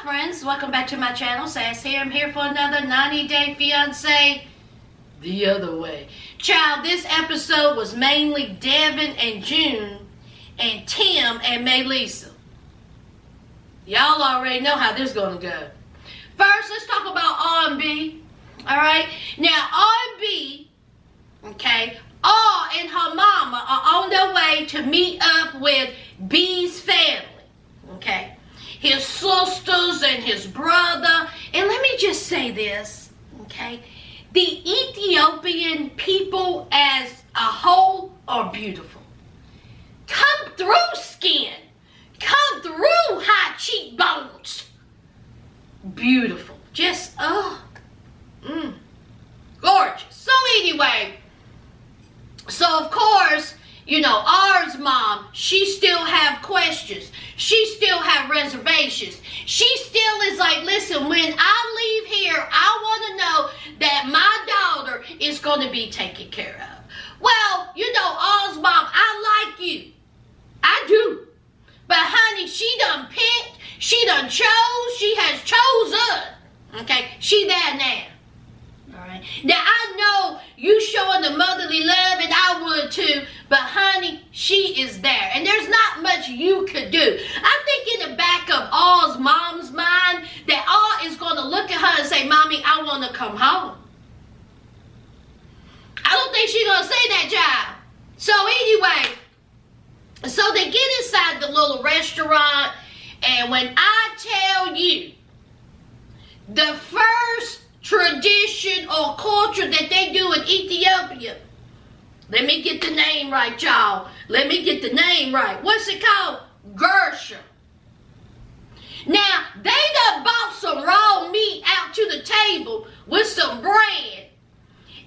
friends, welcome back to my channel. Sass here. I'm here for another 90-day fiance the other way. Child, this episode was mainly Devin and Jihoon and Tim and Melissa. Y'all already know how this is going to go. First, let's talk about R&B. Alright? Now, R&B, okay, R and her mama are on their way to meet up with B's family. Okay? His sisters and his brother. And let me just say this, okay? The Ethiopian people as a whole are beautiful. Come through skin. Come through high cheekbones. Beautiful. Just, gorgeous. So anyway, so of course, you know, ours mom, she still have questions. She still have reservations. She still is like, listen, when I leave here, I want to know that my daughter is going to be taken care of. Well, you know, ours mom, I like you. I do. But honey, she done picked. She done chose. She has chosen. Okay, she there now. Alright. Now I know you showing the motherly love, and I would too, but honey, she is there. And there's not much you could do. I think in the back of All's mom's mind that All is going to look at her and say, Mommy, I want to come home. I don't think she's going to say that, child. So anyway, so they get inside the little restaurant, and when I tell you, the first tradition or culture that they do in Ethiopia. Let me get the name right, y'all. Let me get the name right. What's it called? Gersha. Now, they done bought some raw meat out to the table with some bread.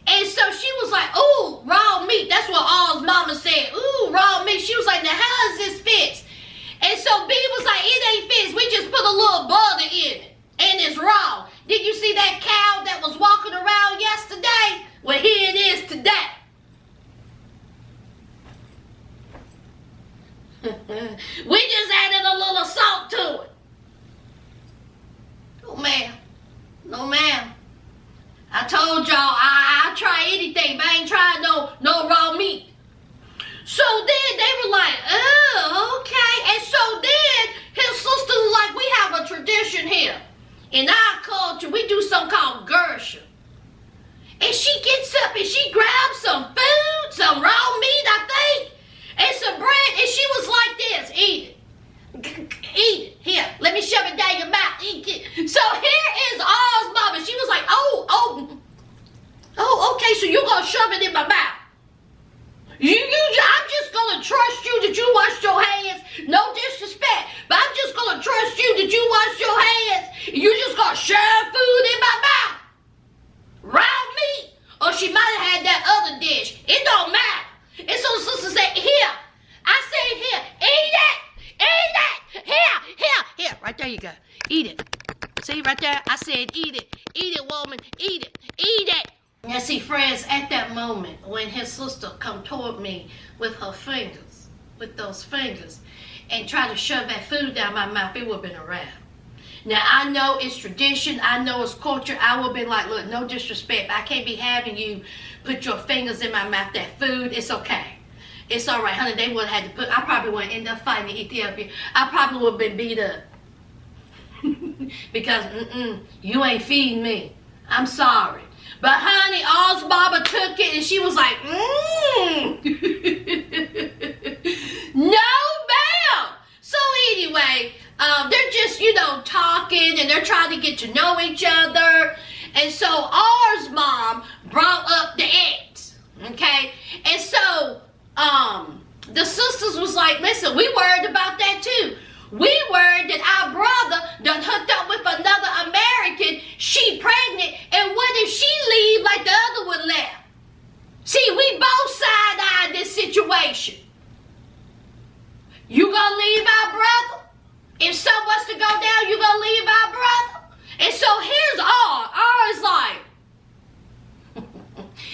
And so she was like, ooh, raw meat. That's what All's mama said. Ooh, raw meat. She was like, now how is this fixed? And so B was like, it ain't fixed. We just put a little butter in it. And it's raw. Did you see that cow that was walking around yesterday? Well, here it is today. We just added a little salt to it. No, ma'am. No, ma'am. I told y'all I try anything, but I ain't trying no raw meat. So then they were like, oh, okay. And so then his sister was like, we have a tradition here. In our culture, we do something called Gersha. And she gets up and she grabs some food, some raw meat, I think, and some bread, and she was like this, eat it. Eat it. Here, let me shove it down your mouth. Eat it. So here is All's mama. She was like, oh, okay, so you're going to shove it in my mouth. I'm just going to trust you that you wash your hands. No disrespect, but I'm just going to trust you that you wash your hands. You're just going to shove food in my mouth. Raw meat. Or she might have had that other dish. It don't matter. And so the sister said, here. I said, here. Eat it. Eat it. Here. Right there you go. Eat it. See, right there? I said, eat it. Eat it, woman. Eat it. Eat it. Now, see, friends, at that moment, when his sister come toward me with her fingers, with those fingers, and try to shove that food down my mouth, it would have been a wrap. Now, I know it's tradition. I know it's culture. I would have been like, look, no disrespect. I can't be having you put your fingers in my mouth. That food, it's okay. It's all right, honey. They would have had to put, I probably would end up fighting in Ethiopia. I probably would have been beat up. Because, you ain't feeding me. I'm sorry. But honey, All's mama took it and she was like, no, ma'am. So anyway, they're just, you know, talking and they're trying to get to know each other. And so ours mom brought up the ex, okay? And so the sisters was like, listen, we worried about that too. We worried that our brother done hooked up with another American, she pregnant, and what if she leave like the other one left? See, we both side-eyed this situation. You gonna leave our brother? If something was to go down, you gonna leave our brother? And so here's R. R is like,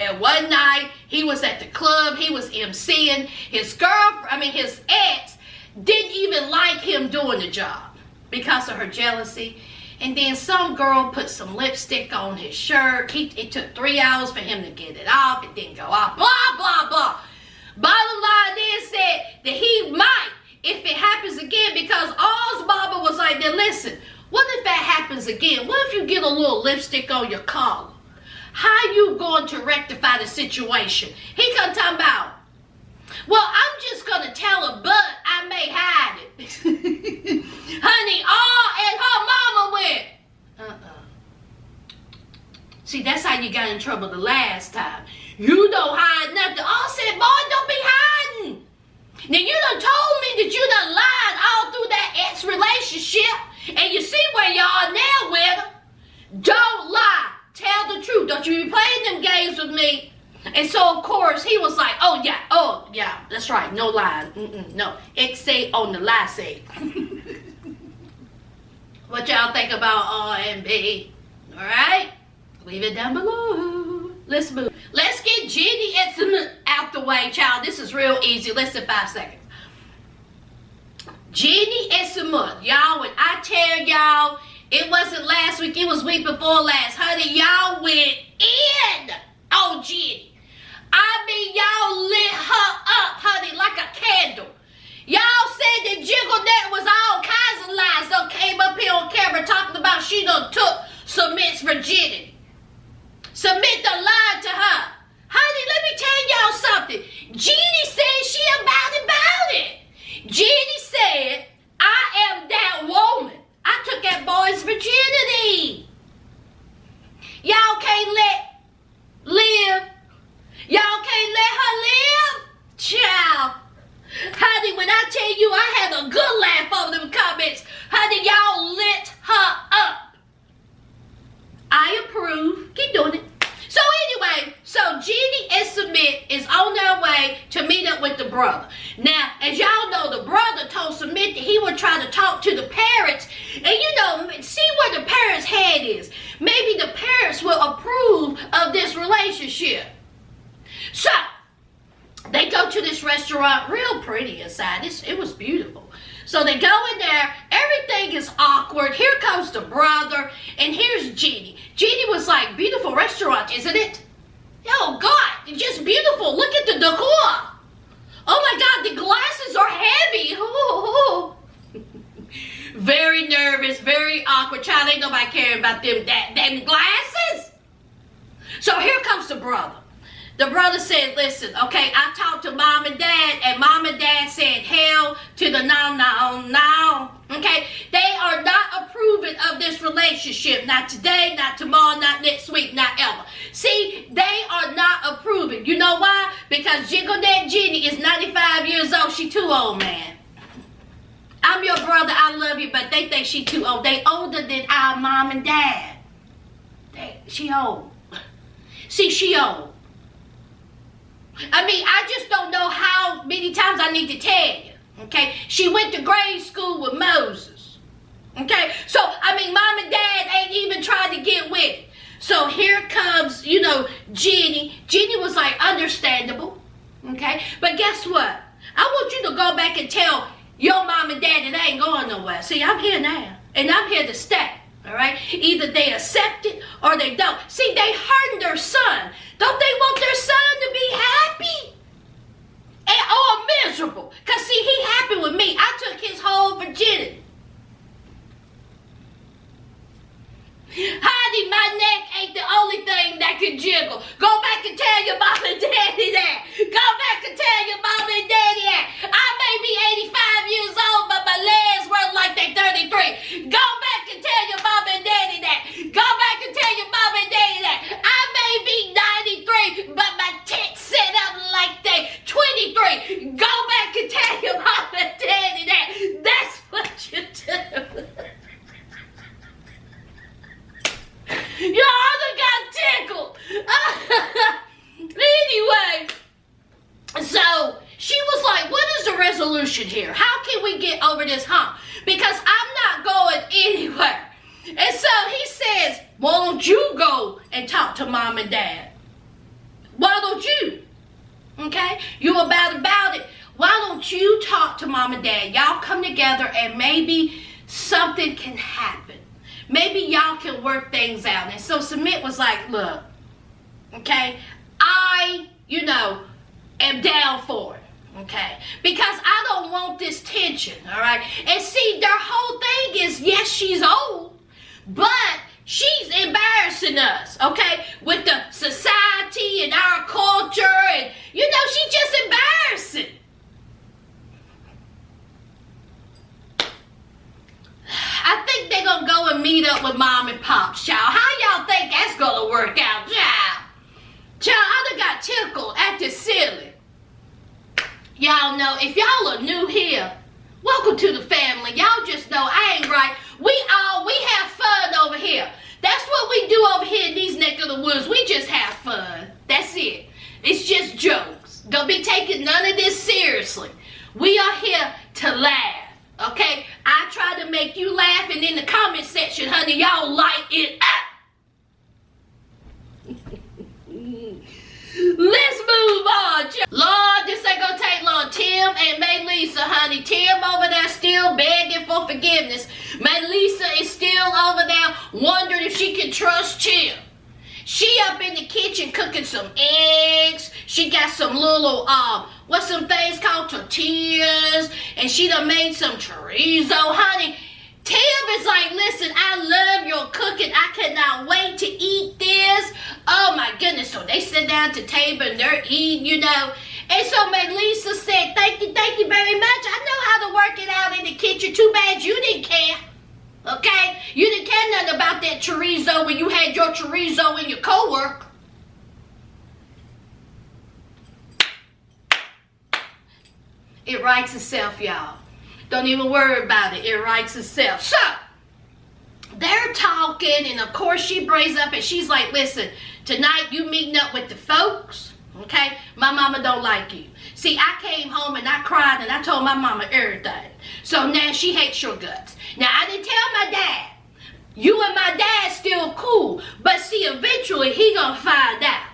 And one night, he was at the club, he was emceeing. His ex didn't even like him doing the job because of her jealousy. And then some girl put some lipstick on his shirt. It took 3 hours for him to get it off. It didn't go off. Blah, blah, blah. Bottom line is said that he might, if it happens again, because all's Baba was like, then listen, what if that happens again? What if you get a little lipstick on your collar? How you going to rectify the situation? He come talking about, well, I'm just going to tell her, but I may hide it. Honey, and her mama went, See, that's how you got in trouble the last time. You don't hide nothing. All said, boy, don't be hiding. Now, you done told me that you done lied all through that ex-relationship, and you see where you are now with her. Don't lie. Tell the truth. Don't you be playing them games with me. And so, of course, he was like, oh, yeah, that's right. No lying. No. X say on the lie say. What y'all think about R&B? All right? Leave it down below. Let's move. Let's get Jenny out the way, child. This is real easy. Less than 5 seconds. Jenny and Samut. Y'all, when I tell y'all, it wasn't last week, it was week before last. Honey, y'all went in on Jenny. I mean, y'all lit her up, honey, like a candle. Y'all said that Jiggle was all kinds of lies. So came up here on camera talking about she done took Submit's virginity. Submit the lie to her. Honey, let me tell y'all something. Jeannie said she about it. Jeannie said, I am that woman. I took that boy's virginity. Y'all can't live. Y'all can't let her live? Child. Honey, when I tell you I had a good laugh over them comments, honey, y'all lit her up. I approve. Keep doing it. So anyway, Jeannie and Submit is on their way to meet up with the brother. Now, as y'all know, the brother told Submit that he would try to talk to the parents and, see where the parents' head is. Maybe the parents will approve of this relationship. So, they go to this restaurant, real pretty inside. It was beautiful. So they go in there, everything is awkward. Here comes the brother, and here's Jeannie. Jeannie was like, beautiful restaurant, isn't it? Oh, God, just beautiful. Look at the decor. Oh, my God, the glasses are heavy. Ooh. Very nervous, very awkward. Child, ain't nobody caring about them glasses. So here comes the brother. The brother said, listen, okay, I talked to mom and dad said hell to the no. Okay, they are not approving of this relationship. Not today, not tomorrow, not next week, not ever. See, they are not approving. You know why? Because Jiggle Dad Jenny is 95 years old. She too old, man. I'm your brother, I love you, but they think she too old. They older than our mom and dad. She old. See, she old. I mean, I just don't know how many times I need to tell you, okay? She went to grade school with Moses, okay? So, I mean, mom and dad ain't even tried to get with it. So here comes, Jenny. Jenny was like, understandable, okay? But guess what? I want you to go back and tell your mom and dad that they ain't going nowhere. See, I'm here now, and I'm here to stay. All right? Either they accept it or they don't. See, they hurting their son. Don't they want their son to be happy? Or miserable? Because, see, he happy with me. I took his whole virginity. Honey, my neck ain't the only thing that can jiggle. Go back and tell your mom and daddy that. Go back and tell your mom and daddy that. I may be 85 years old, but my legs work like they 33. Go back and tell your mom and daddy that. Go back and tell your mom and daddy that. I may be 93, but my tits set up like they 23. Go back and tell your mom and daddy that. That's what you do. Your other got tickled. Anyway, so she was like, what is the resolution here? How can we get over this hump? Because I'm not going anywhere. And so he says, why don't you go and talk to mom and dad? Why don't you? Okay? You about it. Why don't you talk to mom and dad? Y'all come together and maybe something can happen. Maybe y'all can work things out. And so Submit was like, look, okay, I, am down for it. Okay, because I don't want this tension, all right? And see, their whole thing is, yes, she's old, but she's embarrassing us, okay? With the society and our culture, and, she's just embarrassing. I think they're going to go and meet up with mom and pops, child. How y'all think that's going to work out, child? Child, I done got tickled at this ceiling. Y'all know, if y'all are new here, welcome to the family. Y'all just know I ain't right. We have fun over here. That's what we do over here in these neck of the woods. We just have fun. That's it. It's just jokes. Don't be taking none of this seriously. We are here to laugh, okay? I try to make you laugh, and in the comment section, honey, y'all light it up. Let's move on. Lord, this ain't gonna take long. Tim and Maylisa, honey. Tim over there still begging for forgiveness. Maylisa is still over there wondering if she can trust Tim. She up in the kitchen cooking some eggs. She got some little, what's some things called tortillas. And she done made some chorizo, honey. Tim is like, listen, I love your cooking. I cannot wait to eat this. Oh my goodness. So they sit down at the table and they're eating, And so Maylisa said, thank you very much. I know how to work it out in the kitchen. Too bad you didn't care. Okay? You didn't care nothing about that chorizo when you had your chorizo in your coworker. It writes itself, y'all. Don't even worry about it. It writes itself. So, they're talking, and of course she brings up and she's like, listen, tonight you meeting up with the folks, okay? My mama don't like you. See, I came home and I cried and I told my mama everything. So now she hates your guts. Now, I didn't tell my dad. You and my dad still cool. But see, eventually he gonna find out.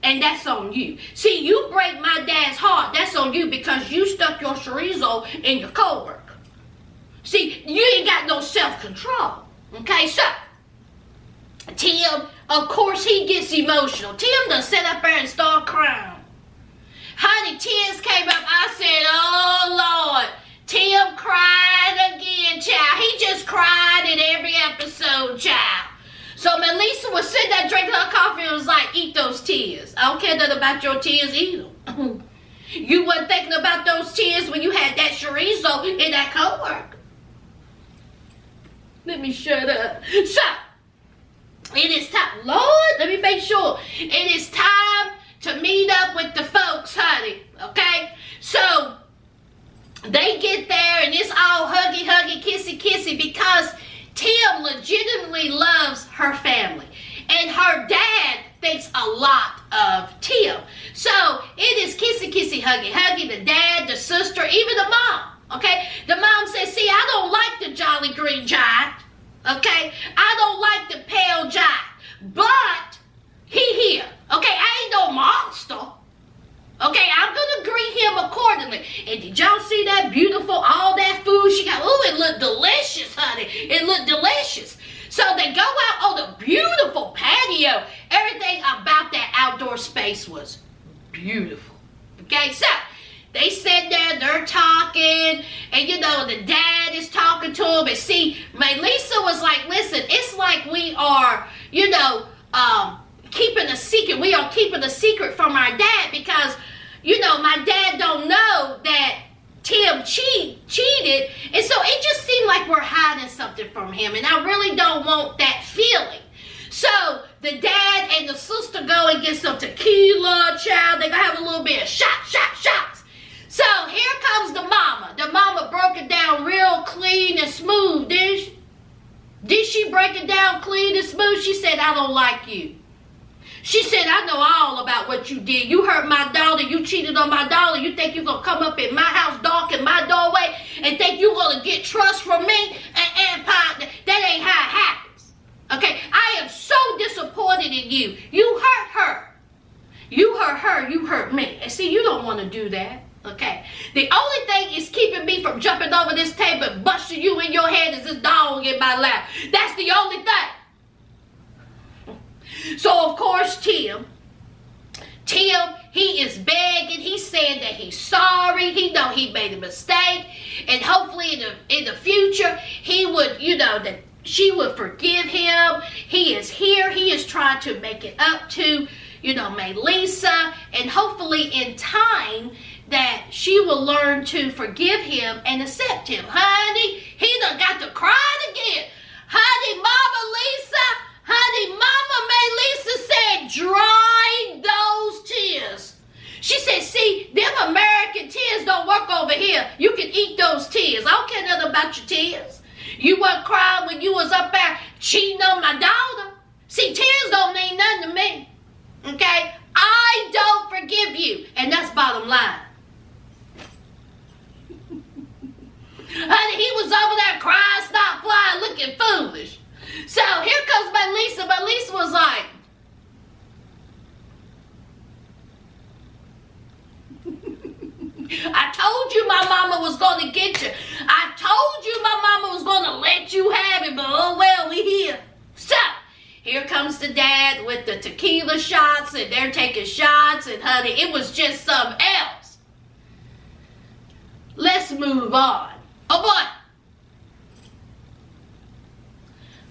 And that's on you. See, you break my dad's heart. That's on you because you stuck your chorizo in your coworker. See, you ain't got no self-control. Okay, so Tim, of course, he gets emotional. Tim done sit up there and start crying. Honey, tears came up. I said, oh, Lord. Tim cried again, child. He just cried in every episode, child. So Maylisa was sitting there drinking her coffee and was like, eat those tears. I don't care nothing about your tears either. You wasn't thinking about those tears when you had that chorizo in that coworker. Let me shut up. So, it is time. Lord, let me make sure. It is time to meet up with the folks, honey. Okay? So, they get there and it's all huggy, huggy, kissy, kissy because Tim legitimately loves her family. And her dad thinks a lot of Tim. So, it is kissy, kissy, huggy, huggy. The dad, the sister, even the mom. Okay? The mom says, see, I don't like the Jolly Green Giant. Okay? I don't like the pale giant. But, he here. Okay? I ain't no monster. Okay? I'm going to greet him accordingly. And did y'all see that beautiful, all that food she got? Ooh, it looked delicious, honey. It looked delicious. So, they go out on the beautiful patio. Everything about that outdoor space was beautiful. Okay? So, they sit there, they're talking, and the dad is talking to him. And see, Maylisa was like, listen, it's like we are, keeping a secret. We are keeping a secret from our dad because, my dad don't know that Tim cheated. And so it just seemed like we're hiding something from him. And I really don't want that feeling. So the dad and the sister go and get some tequila, child. They're going to have a little bit of shots. So here comes the mama. The mama broke it down real clean and smooth, didn't she? Did she break it down clean and smooth? She said, I don't like you. She said, I know all about what you did. You hurt my daughter. You cheated on my daughter. You think you're going to come up in my house, darken my doorway, and think you're going to get trust from me? And partner, that ain't how it happens. Okay? I am so disappointed in you. You hurt her. You hurt her, you hurt me. And see, you don't want to do that. Okay. The only thing is keeping me from jumping over this table and busting you in your head is this dog in my lap. That's the only thing. So, of course, Tim, he is begging. He's saying that he's sorry. He know he made a mistake. And hopefully in the future, he would, that she would forgive him. He is here. He is trying to make it up to, Melissa. And hopefully in time that she will learn to forgive him and accept him. Honey, he done got to crying again. Honey, Mama Melissa said, dry those tears. She said, see, them American tears don't work over here. You can eat those tears. I don't care nothing about your tears. You weren't crying when you was up there cheating on my daughter. See, tears don't mean nothing to me. Okay? I don't forgive you. And that's bottom line. Honey, he was over there crying, stop flying, looking foolish. So here comes Melissa. Melissa was like, I told you my mama was going to get you. I told you my mama was going to let you have it, but oh well, we here. So, here comes the dad with the tequila shots, and they're taking shots, and honey, it was just something else. Let's move on. Oh boy.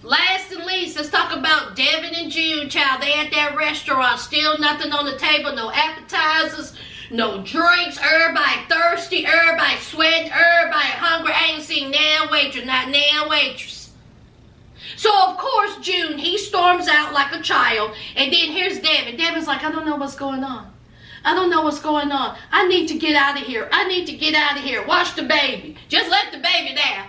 Last and least, let's talk about Devin and Jihoon, child. They at that restaurant, still nothing on the table, no appetizers, no drinks, everybody thirsty, everybody sweating, everybody hungry. I ain't seen nan waitress, not nan waitress. So, of course, Jihoon, he storms out like a child, and then here's Devin. Devin's like, I don't know what's going on. I don't know what's going on. I need to get out of here. I need to get out of here. Watch the baby. Just let the baby down.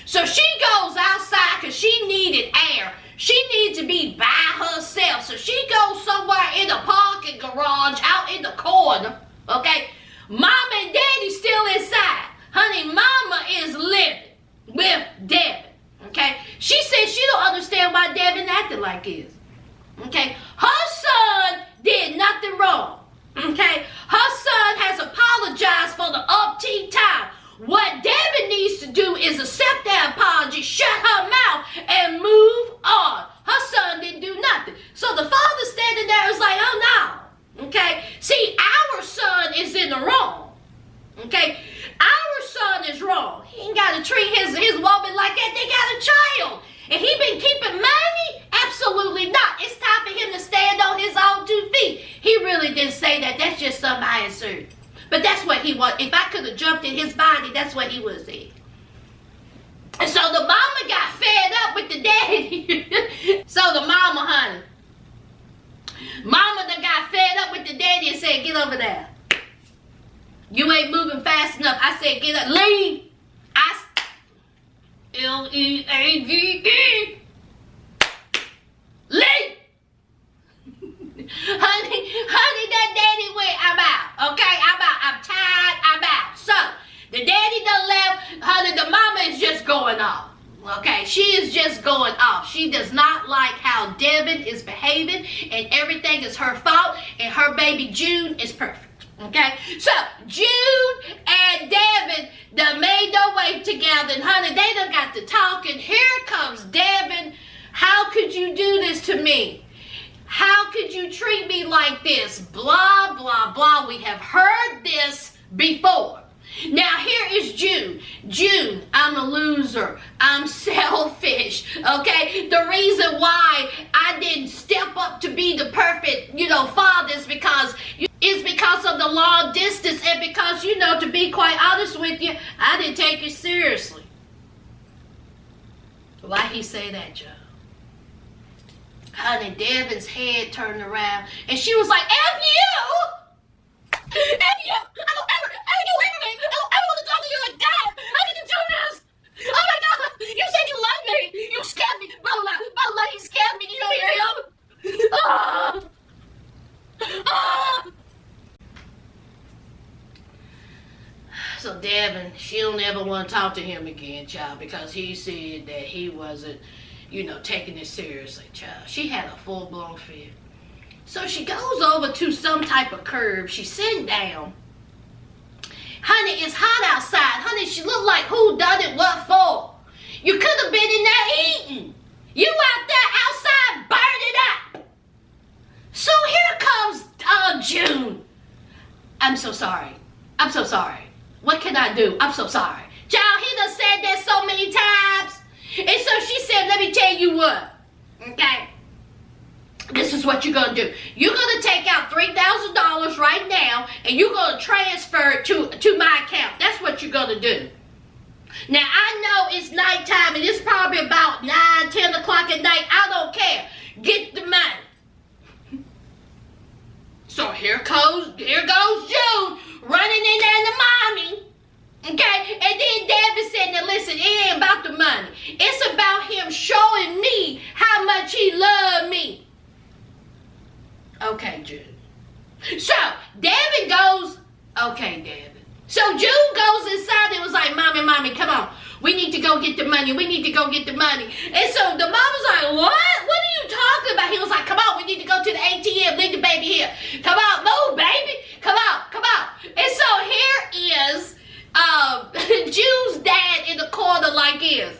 So she goes outside because she needed air. She needs to be by herself. So she goes somewhere in a parking garage out in the corner. Okay? Mama and Daddy still inside. Honey, Mama is living with Devin. Okay? She says she don't understand why Devin acted like this. Okay? Her son did nothing wrong. Okay? Her son has apologized for the umpteenth time. What Devin needs to do is accept that apology, shut her mouth, and move on. Her son didn't do nothing. So the father standing there is like, oh no. Okay? See, our son is in the wrong. Okay? Our son is wrong. He ain't got to treat his woman like that. They got a child. And he been keeping money? Absolutely not. It's time for him to stand on his own 2 feet. He really didn't say that. That's just something I assumed. But that's what he was. If I could have jumped in his body, that's what he would have said. And so the mama got fed up with the daddy. So the mama, honey. Mama that got fed up with the daddy and said, get over there. You ain't moving fast enough. I said, get up. Leave. Leave. Leave. Honey, that daddy went, I'm out. Okay, I'm out. I'm tired, I'm out. So, the daddy done left. Honey, the mama is just going off. Okay, she is just going off. She does not like how Devin is behaving, and everything is her fault, and her baby Jihoon is perfect. Okay, so Jihoon and Devin done made their way together, and honey, they done got to talking. Here comes Devin. How could you do this to me? How could you treat me like this? Blah, blah, blah. We have heard this before. Now, here is Jihoon. Jihoon, I'm a loser. I'm selfish. Okay? The reason why I didn't step up to be the perfect, father is because of the long distance, and because, to be quite honest with you, I didn't take it seriously. Why he say that, Joe? Honey, Devin's head turned around, and she was like, F you! F you! I don't ever want to talk to you again! How did you do this? Oh my God! You said you loved me! You scared me! Blah, he scared me! You don't hear him? Ah! Ah! So Devin, she'll never want to talk to him again, child, because he said that he wasn't taking it seriously, child. She had a full-blown fit. So she goes over to some type of curb. She's sitting down. Honey, it's hot outside. Honey, she looked like who done it, what for? You could have been in there eating. You out there outside burning up. So here comes June. I'm so sorry. I'm so sorry. What can I do? I'm so sorry. Child, he done said that so many times. And so she said, let me tell you what. Okay? This is what you're going to do. You're going to take out $3,000 right now, and you're going to transfer it to my account. That's what you're going to do. Now, I know it's nighttime, and it's probably about 9, 10 o'clock at night. I don't care. Get the money. So here goes June running in there to mommy. Okay? And then David said, now listen, it ain't about the money. It's about him showing me how much he loved me. Okay, June. So, Devin goes, okay, Devin. So, June goes inside and was like, Mommy, come on. We need to go get the money. We need to go get the money. And so, the mom was like, what? What are you talking about? He was like, come on, we need to go to the ATM. Leave the baby here. Come on, move, baby. Come on. And so, here is June's dad in the corner like this.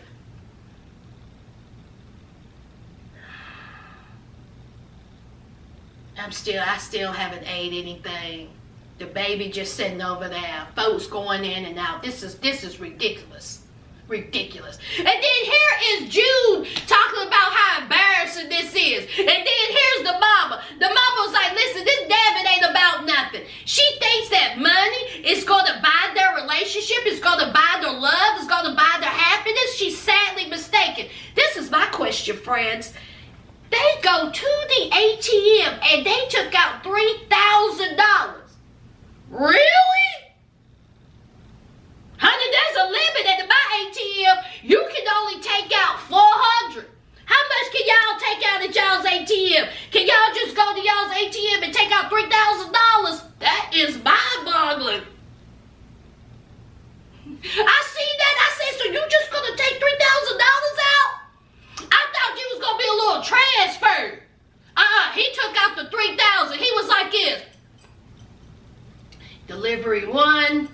I still haven't ate anything. The baby just sitting over there. Folks going in and out. This is ridiculous. Ridiculous. And then here is June talking about how embarrassing this is. And then here's the mama. The mama was like, listen, this Devin ain't about nothing. She thinks that money is going to buy their relationship. It's going to buy their love. It's going to buy their happiness. She's sadly mistaken. This is my question, friends. They go to the ATM and they took out $3,000. Really? Honey, there's a limit at my ATM. You can only take out $400. How much can y'all take out at y'all's ATM? Can y'all just go to y'all's ATM and take out $3,000? That is mind-boggling. I see that. I said, so you just gonna take $3,000 out? I thought you was gonna be a little transfer. He took out the $3,000. He was like this. Delivery 1,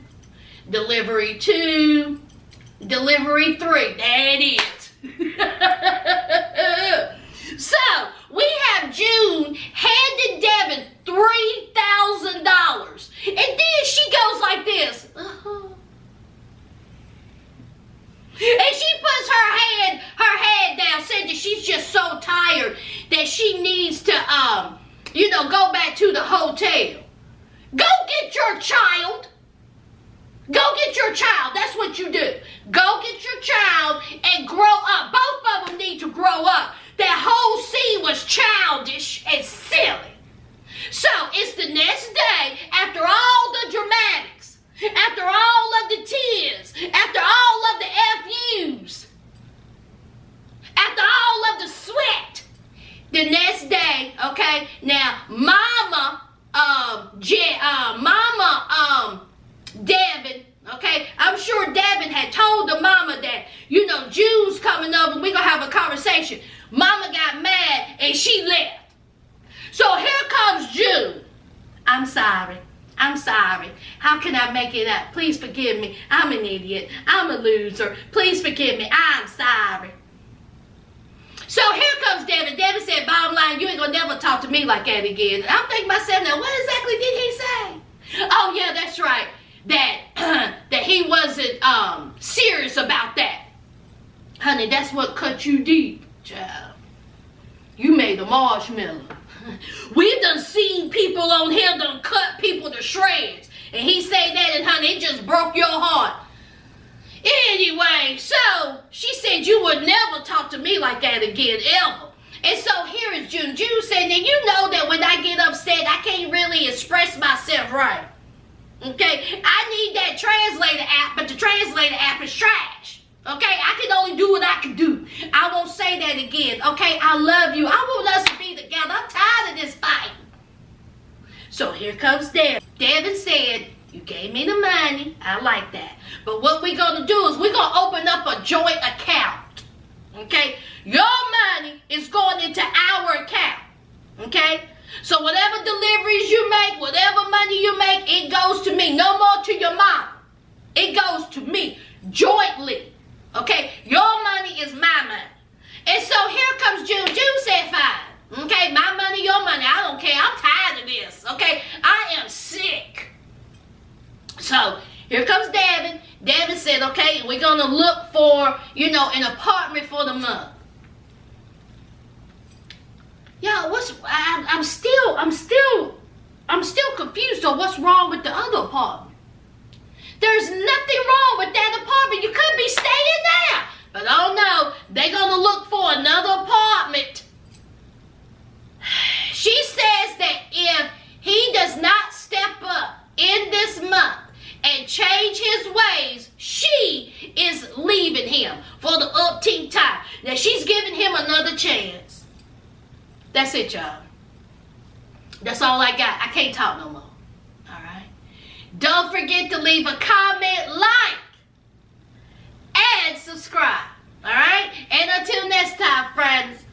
delivery 2, delivery 3. There it is. So we have June handed Devin $3,000, and then she goes like this. And she puts her head down, saying that she's just so tired that she needs to, go back to the hotel. Go get your child. Go get your child. That's what you do. Go get your child and grow up. Both of them need to grow up. That whole scene was childish and silly. So it's the next day, after all the dramatics, after all of the tears, after all of the FUs, after all of the sweat, the next day, okay, now Devin, okay, I'm sure Devin had told the mama that, June's coming over and we're going to have a conversation. Mama got mad and she left. So here comes June. I'm sorry. How can I make it up? Please forgive me. I'm an idiot. I'm a loser. Please forgive me. I'm sorry. So here comes Devin. Devin said, bottom line, you ain't gonna never talk to me like that again. And I'm thinking to myself, now what exactly did he say? Oh yeah, that's right. That he wasn't serious about that. Honey, that's what cut you deep, child. You made a marshmallow. We've done seen people on here done cut people to shreds. And he say that, and honey, it just broke your heart. Anyway, so she said you would never talk to me like that again, ever. And so here is June. June said, now you know that when I get upset, I can't really express myself right. Okay? I need that translator app, but the translator app is trash. Okay? I can only do what I can do. I won't say that again. Okay? I love you. I want us to be together. I'm tired of this fight. So here comes Devin. Devin said, you gave me the money. I like that. But what we're going to do is we're going to open up a joint account. Okay? Your money is going into our account. Okay? So whatever deliveries you make, whatever money you make, it goes to me. No more to your mom. It goes to me jointly. Okay? Your money is my money. And so here comes June. June said fine. Okay? My money, your money. I don't care. I'm tired of this. Okay? I am sick. So here comes Devin. Devin said, okay, we're going to look for, an apartment for the month. Y'all, I'm still confused on what's wrong with the other apartment. There's nothing wrong with that apartment. You could be staying there. But oh no, they're going to look for another apartment. She says that if he does not step up in this month and change his ways, she is leaving him for the umpteenth time. Now she's giving him another chance. That's it, y'all. That's all I got. I can't talk no more. All right? Don't forget to leave a comment, like, and subscribe. All right? And until next time, friends.